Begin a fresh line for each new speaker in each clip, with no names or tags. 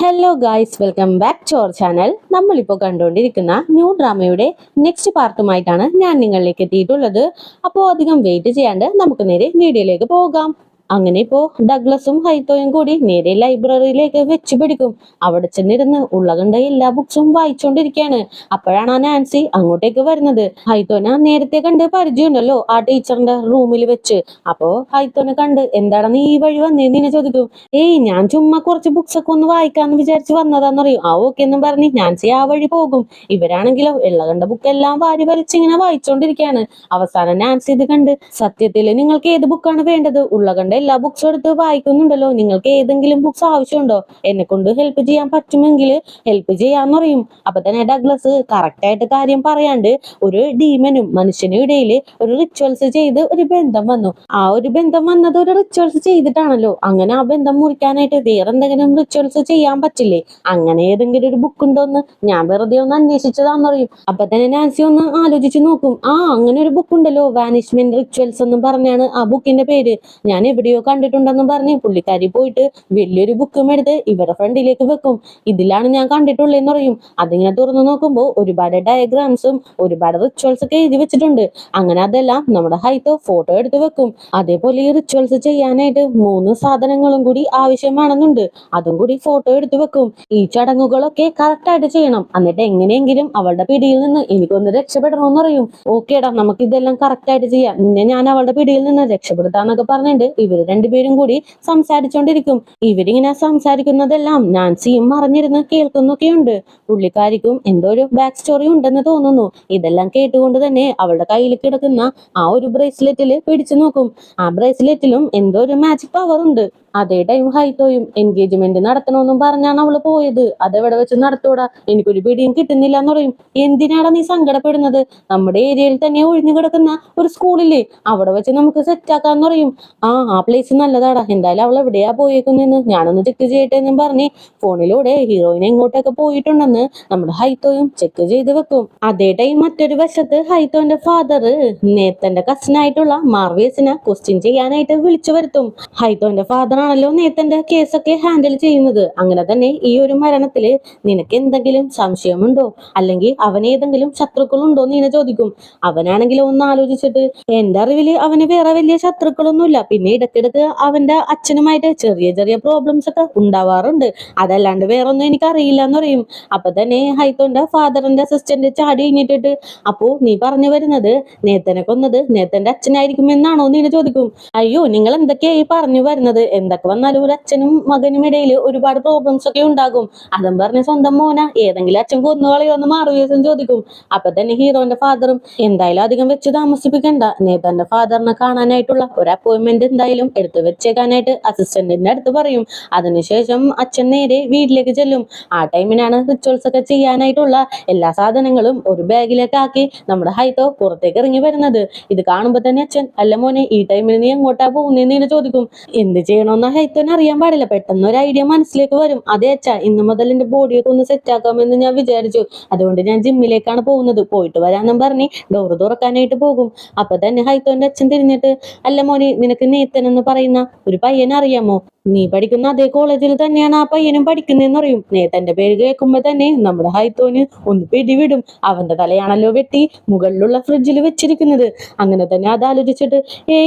Hello guys, welcome back to our channel. നമ്മളിപ്പോൾ കണ്ടുകൊണ്ടിരിക്കുന്ന new ഡ്രാമയുടെ next പാർട്ടുമായിട്ടാണ് ഞാൻ നിങ്ങളിലേക്ക് എത്തിയിട്ടുള്ളത്. അപ്പോൾ അധികം വെയിറ്റ് ചെയ്യാണ്ട് നമുക്ക് നേരെ വീഡിയോയിലേക്ക് പോകാം. അങ്ങനെ ഇപ്പോ ഡഗ്ലസും ഹൈത്തോയും കൂടി നേരെ ലൈബ്രറിയിലേക്ക് വെച്ച് പിടിക്കും. അവിടെ ചെന്നിരുന്ന് ഉള്ളകണ്ട എല്ലാ ബുക്സും വായിച്ചുകൊണ്ടിരിക്കുകയാണ്. അപ്പോഴാണ് ആ നാൻസി അങ്ങോട്ടേക്ക് വരുന്നത്. ഹൈത്തോനെ നേരത്തെ കണ്ട് പരിചയമുണ്ടല്ലോ ആ ടീച്ചറിന്റെ റൂമിൽ വെച്ച്. അപ്പോ ഹൈത്തോനെ കണ്ട് എന്താണ് നീ ഈ വഴി വന്നേന്ന് ചോദിക്കും. ഏയ് ഞാൻ ചുമ്മാ കുറച്ച് ബുക്സ് ഒക്കെ ഒന്ന് വായിക്കാന്ന് വിചാരിച്ച് വന്നതാന്ന് പറയും. ആ ഓക്കെ എന്നും പറഞ്ഞ് നാൻസി ആ വഴി പോകും. ഇവരാണെങ്കിലോ ഉള്ളകണ്ട ബുക്ക് എല്ലാം വാരി വലിച്ചിങ്ങനെ വായിച്ചോണ്ടിരിക്കുകയാണ്. അവസാനം നാൻസി ഇത് കണ്ട്, സത്യത്തില് നിങ്ങൾക്ക് ഏത് ബുക്കാണ് വേണ്ടത്? ഉള്ളകണ്ട എല്ലാ ബുക്സും എടുത്ത് വായിക്കുന്നുണ്ടല്ലോ, നിങ്ങൾക്ക് ഏതെങ്കിലും ബുക്സ് ആവശ്യമുണ്ടോ? എന്നെ കൊണ്ട് ഹെൽപ്പ് ചെയ്യാൻ പറ്റുമെങ്കിൽ ഹെൽപ്പ് ചെയ്യാന്ന് പറയും. അപ്പൊ തന്നെ ഡഗ്ലസ് കറക്റ്റ് ആയിട്ട് കാര്യം പറയാണ്ട് ഒരു ഡീമനും മനുഷ്യനും ഇടയിൽ ഒരു റിച്വൽസ് ചെയ്ത് ഒരു ബന്ധം വന്നു. ആ ഒരു ബന്ധം വന്നത് ഒരു റിച്വൽസ് ചെയ്തിട്ടാണല്ലോ. അങ്ങനെ ആ ബന്ധം മുറിക്കാനായിട്ട് വേറെ എന്തെങ്കിലും റിച്വൽസ് ചെയ്യാൻ പറ്റില്ലേ? അങ്ങനെ ഏതെങ്കിലും ഒരു ബുക്ക് ഉണ്ടോന്ന് ഞാൻ വെറുതെ ഒന്ന് അന്വേഷിച്ചതാന്ന് പറയും. അപ്പൊ തന്നെ നാൻസി ഒന്ന് ആലോചിച്ച് നോക്കും. അങ്ങനെ ഒരു ബുക്ക് ഉണ്ടല്ലോ, വാനിഷ്മെന്റ് റിച്വൽസ് എന്നും പറഞ്ഞാണ് ആ ബുക്കിന്റെ പേര്. ഞാൻ എവിടെയോ കണ്ടിട്ടുണ്ടെന്നും പറഞ്ഞ് പുള്ളിക്കാരി പോയിട്ട് വലിയൊരു ബുക്കും എടുത്ത് ഇവരുടെ ഫ്രണ്ടിലേക്ക് വെക്കും. ഇതിലാണ് ഞാൻ കണ്ടിട്ടുള്ളതെന്ന് പറയും. അതിങ്ങനെ തുറന്നു നോക്കുമ്പോൾ ഒരുപാട് ഡയഗ്രാംസും ഒരുപാട് റിച്വൽസ് ഒക്കെ എഴുതി വെച്ചിട്ടുണ്ട്. അങ്ങനെ അതെല്ലാം നമ്മുടെ ഹൈത്തോ ഫോട്ടോ എടുത്ത് വെക്കും. അതേപോലെ ഈ റിച്വൽസ് ചെയ്യാനായിട്ട് 3 സാധനങ്ങളും കൂടി ആവശ്യമാണെന്നുണ്ട്. അതും കൂടി ഫോട്ടോ എടുത്ത് വെക്കും. ഈ ചടങ്ങുകളൊക്കെ കറക്റ്റ് ആയിട്ട് ചെയ്യണം. എന്നിട്ട് എങ്ങനെയെങ്കിലും അവളുടെ പിടിയിൽ നിന്ന് എനിക്കൊന്ന് രക്ഷപ്പെടണമെന്ന് പറയും. ഓക്കേടാ, നമുക്ക് ഇതെല്ലാം കറക്റ്റ് ആയിട്ട് ചെയ്യാം, നിന്നെ ഞാൻ അവളുടെ പിടിയിൽ നിന്ന് രക്ഷപ്പെടുത്താന്നൊക്കെ പറഞ്ഞിട്ട് ഇവര് രണ്ടുപേരും കൂടി സംസാരിച്ചോണ്ടിരിക്കും. ഇവരിങ്ങനെ സംസാരിക്കുന്നതെല്ലാം നാൻസിയും മറിഞ്ഞിരുന്ന് കേൾക്കുന്നൊക്കെയുണ്ട്. പുള്ളിക്കാരിക്കും എന്തോ ഒരു ബാക്ക് സ്റ്റോറി ഉണ്ടെന്ന് തോന്നുന്നു. ഇതെല്ലാം കേട്ടുകൊണ്ട് തന്നെ അവളുടെ കയ്യിൽ കിടക്കുന്ന ആ ഒരു ബ്രേസ്ലെറ്റില് പിടിച്ചു നോക്കും. ആ ബ്രേസ്ലെറ്റിലും എന്തോ ഒരു മാജിക് പവർ ഉണ്ട്. അതേ ടൈം ഹൈത്തോയും എൻഗേജ്മെന്റ് നടത്തണമെന്നും പറഞ്ഞാണ് അവള് പോയത്. അതെവിടെ വെച്ച് നടത്തൂടാ, എനിക്കൊരു പിടിയും കിട്ടുന്നില്ല എന്ന് പറയും. എന്തിനാടാ നീ സങ്കടപ്പെടുന്നത്? നമ്മുടെ ഏരിയയിൽ തന്നെ ഒഴിഞ്ഞു കിടക്കുന്ന ഒരു സ്കൂളില്ലേ, അവിടെ വെച്ച് നമുക്ക് സെറ്റ് ആക്കാന്ന് പറയും. ആ പ്ലേസ് നല്ലതാടാ, എന്തായാലും അവൾ എവിടെയാ പോയേക്കുന്നെന്ന് ഞാനൊന്ന് ചെക്ക് ചെയ്യട്ടെ എന്നും പറഞ്ഞ് ഫോണിലൂടെ ഹീറോയിനെ എങ്ങോട്ടൊക്കെ പോയിട്ടുണ്ടെന്ന് നമ്മുടെ ഹൈത്തോയും ചെക്ക് ചെയ്ത് വെക്കും. അതേ ടൈം മറ്റൊരു വശത്ത് ഹൈത്തോന്റെ ഫാദർ നേത്തന്റെ കസിനായിട്ടുള്ള മാർവേസിനെ ക്വസ്റ്റ്യൻ ചെയ്യാനായിട്ട് വിളിച്ചു വരുത്തും. ഹൈത്തോന്റെ ഫാദർ ആണല്ലോ നേത്തന്റെ കേസൊക്കെ ഹാൻഡിൽ ചെയ്യുന്നത്. അങ്ങനെ തന്നെ ഈ ഒരു മരണത്തില് നിനക്ക് എന്തെങ്കിലും സംശയമുണ്ടോ, അല്ലെങ്കിൽ അവന് ഏതെങ്കിലും ശത്രുക്കളുണ്ടോ എന്ന് ചോദിക്കും. അവനാണെങ്കിലും ഒന്ന് ആലോചിച്ചിട്ട്, എന്റെ അറിവില് അവന് വേറെ വലിയ ശത്രുക്കളൊന്നുമില്ല, പിന്നെ ഇടയ്ക്കിടക്ക് അവന്റെ അച്ഛനുമായിട്ട് ചെറിയ ചെറിയ പ്രോബ്ലംസ് ഒക്കെ ഉണ്ടാവാറുണ്ട്, അതല്ലാണ്ട് വേറെ ഒന്നും എനിക്ക് അറിയില്ല എന്ന് പറയും. അപ്പൊ തന്നെ ഹൈത്തോന്റെ ഫാദറിന്റെ അസിസ്റ്റന്റ് ചാടി കഴിഞ്ഞിട്ടിട്ട്, അപ്പോ നീ പറഞ്ഞു വരുന്നത് നേത്തനെ കൊന്നത് നേത്തന്റെ അച്ഛനായിരിക്കും എന്നാണോ എന്ന് ചോദിക്കും. അയ്യോ, നിങ്ങൾ എന്തൊക്കെയായി പറഞ്ഞു വരുന്നത്? എന്തൊക്കെ വന്നാലും ഒരു അച്ഛനും മകനും ഇടയിൽ ഒരുപാട് പ്രോബ്ലംസ് ഒക്കെ ഉണ്ടാകും. അതും പറഞ്ഞ സ്വന്തം മോന ഏതെങ്കിലും അച്ഛൻ കൊന്നുകളയോന്ന് മാറുകയും ചോദിക്കും. അപ്പൊ തന്നെ ഹീറോന്റെ ഫാദറും, എന്തായാലും അധികം വെച്ച് താമസിപ്പിക്കണ്ട, നേതന്റെ ഫാദറിനെ കാണാനായിട്ടുള്ള ഒരു അപ്പോയിന്റ്മെന്റ് എന്തായാലും എടുത്തു വെച്ചേക്കാനായിട്ട് അസിസ്റ്റന്റിന്റെ അടുത്ത് പറയും. അതിനുശേഷം അച്ഛൻ നേരെ വീട്ടിലേക്ക് ചെല്ലും. ആ ടൈമിനാണ് റിച്വൽസ് ഒക്കെ ചെയ്യാനായിട്ടുള്ള എല്ലാ സാധനങ്ങളും ഒരു ബാഗിലേക്ക് ആക്കി നമ്മുടെ ഹൈത്തോ പുറത്തേക്ക് ഇറങ്ങി വരുന്നത്. ഇത് കാണുമ്പോ തന്നെ അച്ഛൻ, അല്ല മോനെ ഈ ടൈമിൽ നീ എങ്ങോട്ടാ പോകുന്നതെന്ന് ചോദിക്കും. എന്ത് ചെയ്യണമെന്ന് ഹൈത്തോന് അറിയാൻ പാടില്ല. പെട്ടെന്ന് ഒരു ഐഡിയ മനസ്സിലേക്ക് വരും. അതേ അച്ഛാ, ഇന്ന് മുതൽ എന്റെ ബോഡിയൊക്കെ ഒന്ന് സെറ്റ് ആക്കാമെന്ന് ഞാൻ വിചാരിച്ചു, അതുകൊണ്ട് ഞാൻ ജിമ്മിലേക്കാണ് പോകുന്നത്, പോയിട്ട് വരാന്നും പറഞ്ഞ് ഡോറ് തുറക്കാനായിട്ട് പോകും. അപ്പൊ തന്നെ ഹൈത്തോന്റെ അച്ഛൻ തിരിഞ്ഞിട്ട്, അല്ല മോനെ, നിനക്ക് നേത്തൻ എന്ന് പറയുന്ന ഒരു പയ്യനെ അറിയാമോ? നീ പഠിക്കുന്ന അതേ കോളേജിൽ തന്നെയാണ് ആ പയ്യനും പഠിക്കുന്നതെന്ന് പറയും. നേത്തന്റെ പേര് കേൾക്കുമ്പോ തന്നെ നമ്മുടെ ഹൈത്തോന് ഒന്ന് പിടിവിടും. അവന്റെ തലയാണല്ലോ വെട്ടി മുകളിലുള്ള ഫ്രിഡ്ജിൽ വെച്ചിരിക്കുന്നത്. അങ്ങനെ തന്നെ അതാലോചിച്ചിട്ട്,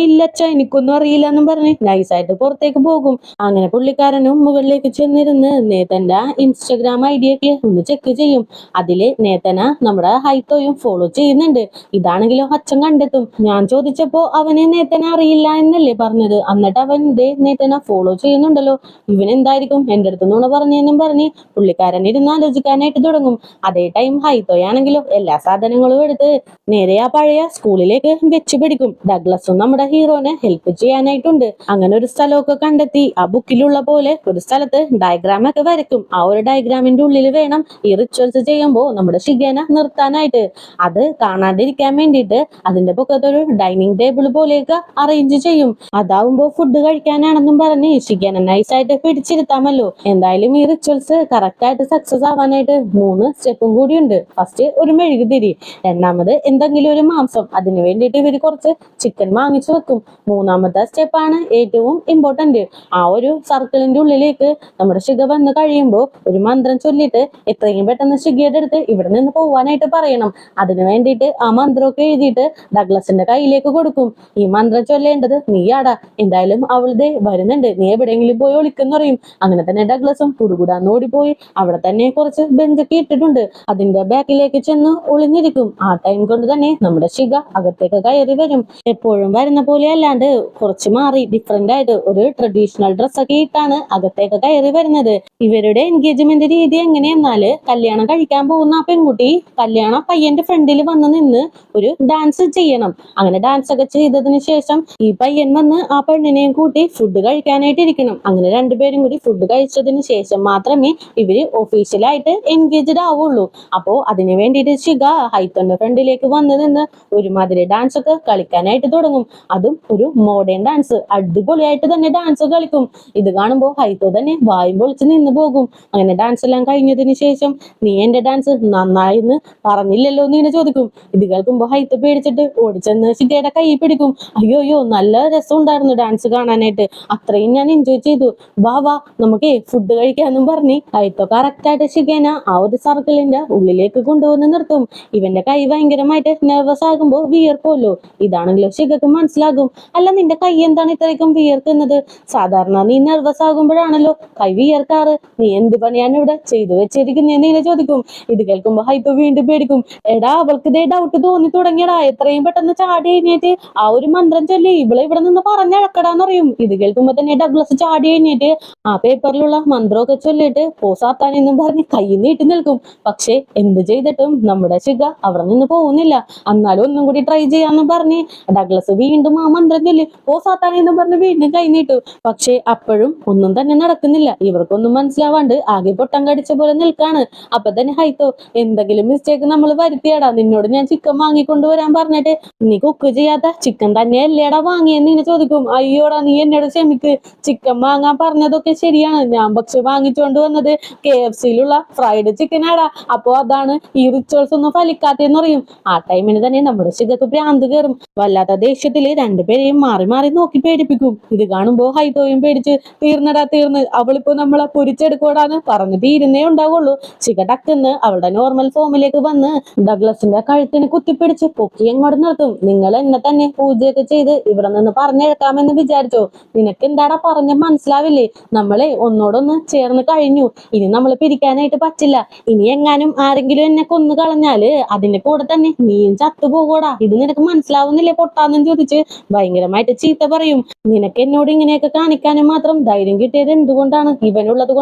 ഇല്ലച്ച എനിക്കൊന്നും അറിയില്ല എന്നും പറഞ്ഞ് നൈസായിട്ട് പുറത്തേക്ക് പോകും. അങ്ങനെ പുള്ളിക്കാരനും മുകളിലേക്ക് ചെന്നിരുന്ന് നേത്തന്റെ ഇൻസ്റ്റഗ്രാം ഐഡിയൊക്കെ ഒന്ന് ചെക്ക് ചെയ്യും. അതില് നേത്തന നമ്മുടെ ഹൈത്തോയും ഫോളോ ചെയ്യുന്നുണ്ട്. ഇതാണെങ്കിലോ അച്ഛൻ കണ്ടെത്തും. ഞാൻ ചോദിച്ചപ്പോ അവനെ നേത്തന അറിയില്ല എന്നല്ലേ പറഞ്ഞത്, എന്നിട്ട് അവൻ നേത്തന ഫോളോ ചെയ്യുന്നുണ്ടല്ലോ, ഇവൻ എന്തായിരിക്കും എന്റെ അടുത്ത് നുണ പറഞ്ഞെന്നും പറഞ്ഞ് പുള്ളിക്കാരൻ ഇരുന്ന് ആലോചിക്കാനായിട്ട് തുടങ്ങും. അതേ ടൈം ഹൈത്തോയാണെങ്കിലോ എല്ലാ സാധനങ്ങളും എടുത്ത് നേരെ ആ പഴയ സ്കൂളിലേക്ക് വെച്ച് പിടിക്കും. ഡഗ്ലസും നമ്മുടെ ഹീറോനെ ഹെൽപ്പ് ചെയ്യാനായിട്ടുണ്ട്. അങ്ങനെ ഒരു സ്ഥലമൊക്കെ കണ്ടെത്തി ആ ബുക്കിലുള്ള പോലെ ഒരു സ്ഥലത്ത് ഡയഗ്രാം ഒക്കെ വരയ്ക്കും. ആ ഒരു ഡയഗ്രാമിന്റെ ഉള്ളിൽ വേണം ഈ റിച്വൽസ് ചെയ്യുമ്പോൾ നമ്മുടെ ഷിഗേന നിർത്താനായിട്ട്. അത് കാണാണ്ടിരിക്കാൻ വേണ്ടിയിട്ട് അതിന്റെ പൊക്കത്തൊരു ഡൈനിങ് ടേബിൾ പോലെയൊക്കെ അറേഞ്ച് ചെയ്യും. അതാവുമ്പോ ഫുഡ് കഴിക്കാനാണെന്നും പറഞ്ഞ് ഷിഗേനെ നൈസായിട്ട് പിടിച്ചിരുത്താമല്ലോ. എന്തായാലും ഈ റിച്വൽസ് കറക്റ്റ് ആയിട്ട് സക്സസ് ആവാനായിട്ട് 3 സ്റ്റെപ്പും കൂടിയുണ്ട്. ഫസ്റ്റ് ഒരു മെഴുകുതിരി, രണ്ടാമത് എന്തെങ്കിലും ഒരു മാംസം, അതിന് വേണ്ടിയിട്ട് ഇവര് കുറച്ച് ചിക്കൻ വാങ്ങിച്ചു വെക്കും. മൂന്നാമത്തെ സ്റ്റെപ്പാണ് ഏറ്റവും ഇമ്പോർട്ടന്റ്. ആ ഒരു സർക്കിളിന്റെ ഉള്ളിലേക്ക് നമ്മുടെ ഷിഗ വന്ന് കഴിയുമ്പോൾ ഒരു മന്ത്രം ചൊല്ലിയിട്ട് എത്രയും പെട്ടെന്ന് ഷിഗയുടെ അടുത്ത് ഇവിടെ നിന്ന് പോവാനായിട്ട് പറയണം. അതിനു വേണ്ടിയിട്ട് ആ മന്ത്രമൊക്കെ എഴുതിയിട്ട് ഡഗ്ലസിന്റെ കയ്യിലേക്ക് കൊടുക്കും. ഈ മന്ത്രം ചൊല്ലേണ്ടത് നീയാടാ, എന്തായാലും അവളുടെ വരുന്നുണ്ട്, നീ എവിടെയെങ്കിലും പോയി ഒളിക്കെന്ന് പറയും. അങ്ങനെ തന്നെ ഡഗ്ലസും കുടുകുടാന്ന് ഓടിപ്പോയി അവിടെ തന്നെ കുറച്ച് ബെഞ്ചൊക്കെ ഇട്ടിട്ടുണ്ട്, അതിന്റെ ബാക്കിലേക്ക് ചെന്ന് ഒളിഞ്ഞിരിക്കും. ആ ടൈം കൊണ്ട് തന്നെ നമ്മുടെ ഷിഗ അകത്തേക്ക് കയറി വരും. എപ്പോഴും വരുന്ന പോലെ അല്ലാണ്ട് കുറച്ച് മാറി ഡിഫറെന്റ് ആയിട്ട് ഒരു ട്രഡീഷണൽ ഡ്രസ്സൊക്കെ ഇട്ടാണ് അകത്തേക്ക് കയറി വരുന്നത്. ഇവരുടെ എൻഗേജ്മെന്റ് രീതി എങ്ങനെയെന്നാല് കല്യാണം കഴിക്കാൻ പോകുന്ന ആ പെൺകുട്ടി കല്യാണ പയ്യന്റെ ഫ്രണ്ടിൽ വന്ന് നിന്ന് ഒരു ഡാൻസ് ചെയ്യണം. അങ്ങനെ ഡാൻസ് ഒക്കെ ചെയ്തതിന് ശേഷം ഈ പയ്യൻ വന്ന് ആ പെണ്ണിനെയും കൂട്ടി ഫുഡ് കഴിക്കാനായിട്ട് ഇരിക്കണം. അങ്ങനെ രണ്ടുപേരും കൂടി ഫുഡ് കഴിച്ചതിന് ശേഷം മാത്രമേ ഇവര് ഒഫീഷ്യലായിട്ട് എൻഗേജ്ഡ് ആവുള്ളൂ. അപ്പോ അതിനു വേണ്ടിയിട്ട് ഷിഗ ഹൈത്തോന്റെ ഫ്രണ്ടിലേക്ക് വന്ന് നിന്ന് ഒരുമാതിരി ഡാൻസ് ഒക്കെ കളിക്കാനായിട്ട് തുടങ്ങും. അതും ഒരു മോഡേൺ ഡാൻസ്, അടിപൊളിയായിട്ട് തന്നെ ഡാൻസ് കളിക്കും. ഇത് കാണുമ്പോൾ ഹൈത്തോ തന്നെ വായും പൊളിച്ച് നിന്ന് പോകും. അങ്ങനെ ഡാൻസ് എല്ലാം കഴിഞ്ഞതിന് ശേഷം നീ എന്റെ ഡാൻസ് നന്നായിന്ന് പറഞ്ഞില്ലല്ലോ എന്ന് ഇങ്ങനെ ചോദിക്കും. ഇത് കേൾക്കുമ്പോൾ ഹൈത്തോ പേടിച്ചിട്ട് ഓടിച്ചെന്ന് ഷിഗയുടെ കൈ പിടിക്കും. അയ്യോ നല്ല രസം ഉണ്ടായിരുന്നു ഡാൻസ് കാണാനായിട്ട്, അത്രയും ഞാൻ എൻജോയ് ചെയ്തു, വാ വാ നമുക്ക് ഫുഡ് കഴിക്കാന്നും പറഞ്ഞ് ഹൈത്തോ കറക്റ്റ് ആയിട്ട് ഷിഗേന ആ ഒരു സർക്കിളിന്റെ ഉള്ളിലേക്ക് കൊണ്ടുവന്ന് നിർത്തും. ഇവന്റെ കൈ ഭയങ്കരമായിട്ട് നെർവസ് ആകുമ്പോൾ വിയർക്കുമല്ലോ. ഇതാണെങ്കിലും ഷിഗക്ക് മനസ്സിലാകും. അല്ല, നിന്റെ കൈ എന്താണ് ഇത്രയ്ക്കും വിയർക്കുന്നത്? സാധാരണ നീ നെർവസ് ആകുമ്പോഴാണല്ലോ കൈ വിയർക്കാറ്, നീ എന്ത് പണിയാണ് ഇവിടെ ചെയ്തു വെച്ചിരിക്കുന്നതെന്ന് ഇങ്ങനെ ചോദിക്കും. ഇത് കേൾക്കുമ്പോ ഹൈത്തോ വീണ്ടും പേടിക്കും. എടാ, അവൾക്ക് ഇതേ ഡൗട്ട് തോന്നി തുടങ്ങിയടാ, എത്രയും പെട്ടെന്ന് ചാടി എഴുന്നേറ്റ് ആ ഒരു മന്ത്രം ചൊല്ലി ഇവിടെ നിന്ന് പറഞ്ഞഴക്കടാന്ന് പറയും. ഇത് കേൾക്കുമ്പോ തന്നെ ഡഗ്ലസ് ചാടി എഴുന്നേറ്റ് ആ പേപ്പറിലുള്ള മന്ത്രമൊക്കെ ചൊല്ലിയിട്ട് പോസാത്താനെന്നും പറഞ്ഞ് കൈ നീട്ടി നിൽക്കും. പക്ഷെ എന്ത് ചെയ്തിട്ടും നമ്മുടെ ഷിഗ അവിടെ നിന്ന് പോകുന്നില്ല. എന്നാലും ഒന്നും കൂടി ട്രൈ ചെയ്യാന്ന് പറഞ്ഞ് ഡഗ്ലസ് വീണ്ടും ആ മന്ത്രം ചൊല്ലി പോസാത്താനെന്നും പറഞ്ഞ് വീണ്ടും കൈ നീട്ടു. പക്ഷെ അപ്പോഴും ഒന്നും തന്നെ നടക്കുന്നില്ല. ഇവർക്കൊന്നും മനസ്സിലാവാണ്ട് ആകെ പൊട്ടം കടിച്ച പോലെ നിൽക്കാണ്. അപ്പൊ തന്നെ ഹൈത്തോ, എന്തെങ്കിലും മിസ്റ്റേക്ക് നമ്മൾ വരുത്തിയാടാ, നിന്നോട് ഞാൻ ചിക്കൻ വാങ്ങിക്കൊണ്ടുവരാൻ പറഞ്ഞിട്ട് നീ കുക്ക് ചെയ്യാത്ത ചിക്കൻ തന്നെ അല്ലേടാ വാങ്ങിയെന്ന് ഇങ്ങനെ ചോദിക്കും. അയ്യോടാ, നീ എന്നോട് ക്ഷമിക്ക്, ചിക്കൻ വാങ്ങാൻ പറഞ്ഞതൊക്കെ ശരിയാണ്, ഞാൻ പക്ഷെ വാങ്ങിച്ചുകൊണ്ട് വന്നത് KFC-യിലുള്ള ഫ്രൈഡ് ചിക്കനാടാ, അപ്പോ അതാണ് ഈ റിച്വൽസ് ഒന്നും ഫലിക്കാത്തെന്ന് പറയും. ആ ടൈമിന് തന്നെ നമ്മുടെ ഷിഗക്ക് ഭ്രാന്ത് കയറും. വല്ലാത്ത ദേഷ്യത്തില് രണ്ടുപേരെയും മാറി മാറി നോക്കി പേടിപ്പിക്കും. ഇത് കാണുമ്പോ ഹൈത്തോയും പേടിച്ച് തീർന്നടാ തീർന്ന്, അവളിപ്പോ നമ്മളെ പൊരിച്ചെടുക്കോടാന്ന് പറഞ്ഞ് തീരുന്നേ ഉണ്ടാവുള്ളൂ. ഷിഗ ടക്കുന്ന് അവളുടെ നോർമൽ ഫോമിലേക്ക് വന്ന് ഡഗ്ലസിന്റെ കഴുത്തിന് കുത്തിപ്പിടിച്ച് പൊക്കി എങ്ങോട്ട് നിർത്തും. നിങ്ങൾ എന്നെ തന്നെ പൂജയൊക്കെ ചെയ്ത് ഇവിടെ നിന്ന് പറഞ്ഞെടുക്കാമെന്ന് വിചാരിച്ചോ? നിനക്ക് എന്താടാ പറഞ്ഞ മനസ്സിലാവില്ലേ? നമ്മളെ ഒന്നോടൊന്ന് ചേർന്ന് കഴിഞ്ഞു, ഇനി നമ്മൾ പിരിക്കാനായിട്ട് പറ്റില്ല. ഇനി എങ്ങാനും ആരെങ്കിലും എന്നെ കൊന്നു കളഞ്ഞാല് അതിന്റെ കൂടെ തന്നെ നീയും ചത്തുപോകൂടാ, ഇത് നിനക്ക് മനസ്സിലാവുന്നില്ലേ പൊട്ടാന്നും ചോദിച്ച് ഭയങ്കരമായിട്ട് ചീത്ത പറയും. നിനക്ക് എന്നോട് ഇങ്ങനെയൊക്കെ കാണിക്കാനും മാത്രം ധൈര്യം കിട്ടിയത് എന്തുകൊണ്ടാണ്? ഇവനുള്ളത്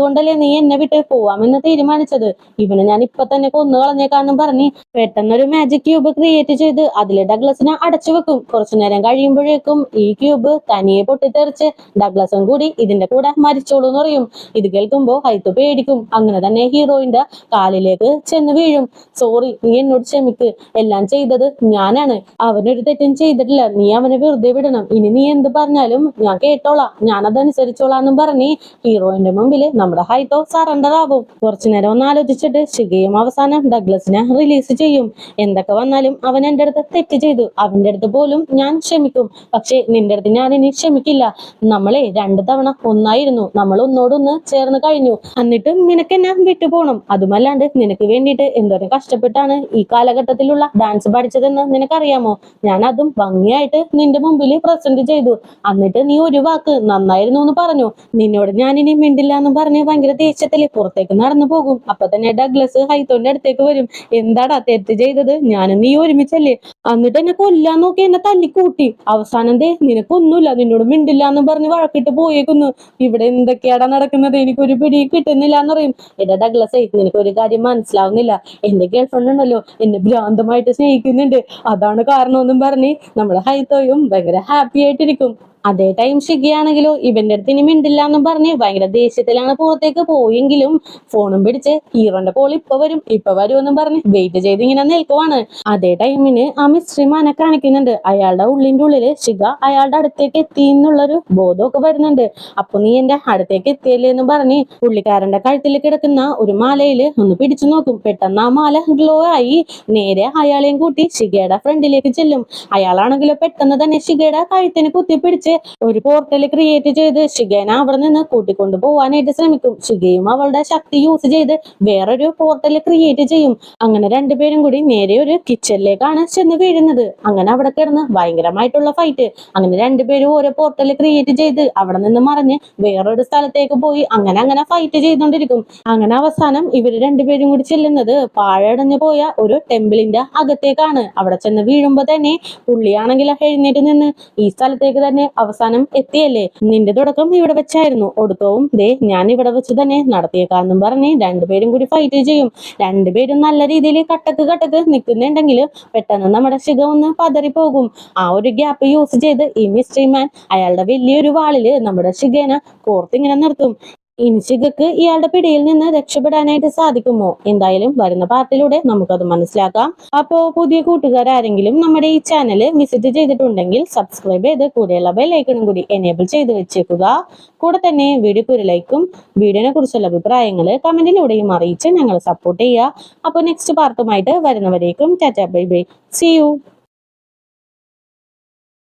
കൊണ്ടല്ലേ നീ എന്നെ വിട്ട് പോവാമെന്ന് തീരുമാനിച്ചത്. ഇവനെ ഞാൻ ഇപ്പൊ തന്നെ കൊന്നു കളഞ്ഞേക്കാന്നും പറഞ്ഞ് പെട്ടെന്നൊരു മാജിക് ക്യൂബ് ക്രിയേറ്റ് ചെയ്ത് അതിലെ ഡഗ്ലസിനെ അടച്ചു വെക്കും. കുറച്ചു നേരം കഴിയുമ്പോഴേക്കും ഈ ക്യൂബ് തനിയെ പൊട്ടിത്തെറിച്ച് ഡഗ്ലസും കൂടി ഇതിന്റെ കൂടെ മരിച്ചോളൂ എന്ന് പറയും. ഇത് കേൾക്കുമ്പോ ഹൈത്തു പേടിക്കും. അങ്ങനെ തന്നെ ഹീറോയിന്റെ കാലിലേക്ക് ചെന്ന് വീഴും. സോറി, നീ എന്നോട് ക്ഷമിക്ക്, എല്ലാം ചെയ്തത് ഞാനാണ്, അവനൊരു തെറ്റും ചെയ്തിട്ടില്ല, നീ അവനെ വെറുതെ വിടണം, ഇനി നീ എന്ത് പറഞ്ഞാലും ഞാൻ കേട്ടോളാം, ഞാനതനുസരിച്ചോളാന്നും പറഞ്ഞ് ഹീറോയിന്റെ മുമ്പിൽ നമ്മുടെ ഹൈത്തോ സറണ്ടർ ആവും. കുറച്ചു നേരം ഒന്ന് ആലോചിച്ചിട്ട് ഷിഗയും അവസാനം ഡഗ്ലസിനെ റിലീസ് ചെയ്യും. എന്തൊക്കെ വന്നാലും അവൻ എന്റെ അടുത്ത് തെറ്റ് ചെയ്തു, അവന്റെ അടുത്ത് പോലും ഞാൻ ക്ഷമിക്കും, പക്ഷെ നിന്റെ അടുത്ത് ഞാൻ ഇനി ക്ഷമിക്കില്ല. നമ്മളെ 2 തവണ ഒന്നായിരുന്നു, നമ്മൾ ഒന്നോടൊന്ന് ചേർന്ന് കഴിഞ്ഞു, എന്നിട്ടും നിനക്ക് എന്നെ വിട്ടുപോകണം? അതുമല്ലാണ്ട് നിനക്ക് വേണ്ടിയിട്ട് എന്തോരം കഷ്ടപ്പെട്ടാണ് ഈ കാലഘട്ടത്തിലുള്ള ഡാൻസ് പഠിച്ചതെന്ന് നിനക്കറിയാമോ? ഞാൻ അതും ഭംഗിയായിട്ട് നിന്റെ മുമ്പിൽ പ്രസന്റ് ചെയ്തു, എന്നിട്ട് നീ ഒരു വാക്ക് നന്നായിരുന്നു എന്ന് പറഞ്ഞു. നിന്നോട് ഞാൻ ഇനി മിണ്ടില്ല എന്ന് പറഞ്ഞ് ഭയങ്കര ദേഷ്യത്തില് പുറത്തേക്ക് നടന്നു പോകും. അപ്പൊ തന്നെ ഡഗ്ലസ് ഹൈത്തോന്റെ അടുത്തേക്ക് വരും. എന്താടാ തെറ്റ് ചെയ്തത്? ഞാനും നീ ഒരുമിച്ചല്ലേ? എന്നിട്ട് എന്നെ കൊല്ലാൻ നോക്കി എന്നെ തല്ലിക്കൂട്ടി, അവസാനം ദേ നിനക്കൊന്നുമില്ല, നിന്നോട് മിണ്ടില്ല എന്ന് പറഞ്ഞ് വഴക്കിട്ട് പോയേക്കുന്നു. ഇവിടെ എന്തൊക്കെയാടാ നടക്കുന്നത്? എനിക്കൊരു പിടി കിട്ടുന്നില്ല എന്ന് പറയും. എടാ ഡഗ്ലസേ, നിനക്കൊരു കാര്യം മനസ്സിലാവുന്നില്ല, എന്റെ ഗേൾഫ്രണ്ട് ഉണ്ടല്ലോ എന്നെ ഭ്രാന്തമായിട്ട് സ്നേഹിക്കുന്നുണ്ട്, അതാണ് കാരണമെന്നും പറഞ്ഞ് നമ്മുടെ ഹൈത്തോയും ഭയങ്കര ഹാപ്പി ആയിട്ടിരിക്കും. അതേ ടൈം ഷിഗയാണെങ്കിലോ ഇവന്റെ അടുത്ത് ഇനി മിണ്ടില്ല എന്നും പറഞ്ഞ് ഭയങ്കര ദേഷ്യത്തിലാണ് പുറത്തേക്ക് പോയെങ്കിലും ഫോണും പിടിച്ച് ഹീറോന്റെ കോൾ ഇപ്പൊ വരുമെന്നും പറഞ്ഞ് വെയിറ്റ് ചെയ്ത് ഇങ്ങനെ നിൽക്കുവാണ്. അതേ ടൈമിന് ആ മിസ്റ്ററി മാനെ കാണിക്കുന്നുണ്ട്. അയാളുടെ ഉള്ളിന്റെ ഉള്ളില് ഷിഗ അയാളുടെ അടുത്തേക്ക് എത്തി എന്നുള്ളൊരു ബോധമൊക്കെ വരുന്നുണ്ട്. അപ്പൊ നീ എന്റെ അടുത്തേക്ക് എത്തിയല്ലേ എന്ന് പറഞ്ഞ് പുള്ളിക്കാരന്റെ കഴുത്തിൽ കിടക്കുന്ന ഒരു മാലയില് ഒന്ന് പിടിച്ചു നോക്കും. പെട്ടെന്ന് ആ മാല ഗ്ലോ ആയി നേരെ അയാളെയും കൂട്ടി ഷിഗയുടെ ഫ്രണ്ടിലേക്ക് ചെല്ലും. അയാളാണെങ്കിലോ പെട്ടെന്ന് തന്നെ ഷിഗയുടെ കഴുത്തിന് കുത്തിപ്പിടിച്ച് ഒരു പോർട്ടൽ ക്രിയേറ്റ് ചെയ്ത് ഷിഗേനെ അവിടെ നിന്ന് കൂട്ടിക്കൊണ്ടു പോവാനായിട്ട് ശ്രമിക്കും. ഷിഗയും അവളുടെ ശക്തി യൂസ് ചെയ്ത് വേറൊരു പോർട്ടൽ ക്രിയേറ്റ് ചെയ്യും. അങ്ങനെ രണ്ടുപേരും കൂടി നേരെ ഒരു കിച്ചണിലേക്കാണ് ചെന്ന് വീഴുന്നത്. അങ്ങനെ അവിടെ കിടന്ന് ഭയങ്കരമായിട്ടുള്ള ഫൈറ്റ്. അങ്ങനെ രണ്ടുപേരും ഓരോ പോർട്ടൽ ക്രിയേറ്റ് ചെയ്ത് അവിടെ നിന്ന് മറിഞ്ഞ് വേറൊരു സ്ഥലത്തേക്ക് പോയി അങ്ങനെ ഫൈറ്റ് ചെയ്തോണ്ടിരിക്കും. അങ്ങനെ അവസാനം ഇവര് രണ്ടുപേരും കൂടി ചെല്ലുന്നത് പാഴടഞ്ഞു പോയ ഒരു ടെമ്പിളിന്റെ അകത്തേക്കാണ്. അവിടെ ചെന്ന് വീഴുമ്പോ തന്നെ പുള്ളിയാണെങ്കിൽ എഴുന്നേറ്റ് നിന്ന് ഈ സ്ഥലത്തേക്ക് തന്നെ അവസാനം എത്തിയല്ലേ, നിന്റെ തുടക്കം ഇവിടെ വെച്ചായിരുന്നു, ഒടുക്കവും ദേ ഞാൻ ഇവിടെ വെച്ച് തന്നെ നടത്തിയേക്കാന്നും പറഞ്ഞ് രണ്ടുപേരും കൂടി ഫൈറ്റ് ചെയ്യും. രണ്ടുപേരും നല്ല രീതിയിൽ കട്ടക്ക് നിൽക്കുന്നുണ്ടെങ്കിൽ പെട്ടെന്ന് നമ്മുടെ ഷിഗ ഒന്ന് പതറിപ്പോകും. ആ ഒരു ഗ്യാപ്പ് യൂസ് ചെയ്ത് ഈ മിസ്റ്ററി മാൻ അയാളുടെ വലിയൊരു വാളില് നമ്മുടെ ഷിഗേനെ കോർത്തിങ്ങനെ നിർത്തും. ഇനി ഷിഗക്ക് ഇയാളുടെ പിടിയിൽ നിന്ന് രക്ഷപ്പെടാനായിട്ട് സാധിക്കുമോ? എന്തായാലും വരുന്ന പാർട്ടിലൂടെ നമുക്കത് മനസ്സിലാക്കാം. അപ്പോ പുതിയ കൂട്ടുകാരെങ്കിലും നമ്മുടെ ഈ ചാനൽ വിസിറ്റ് ചെയ്തിട്ടുണ്ടെങ്കിൽ സബ്സ്ക്രൈബ് ചെയ്ത് കൂടെയുള്ള ബെല്ലൈക്കണും കൂടി എനേബിൾ ചെയ്ത് വെച്ചേക്കുക. കൂടെ തന്നെ വീഡിയോക്ക് ഒരു ലൈക്കും വീഡിയോനെ കുറിച്ചുള്ള അഭിപ്രായങ്ങൾ കമന്റിലൂടെയും അറിയിച്ച് ഞങ്ങൾ സപ്പോർട്ട് ചെയ്യുക. അപ്പോൾ നെക്സ്റ്റ് പാർട്ടുമായിട്ട് വരുന്നവരേക്കും tata bye bye, see U.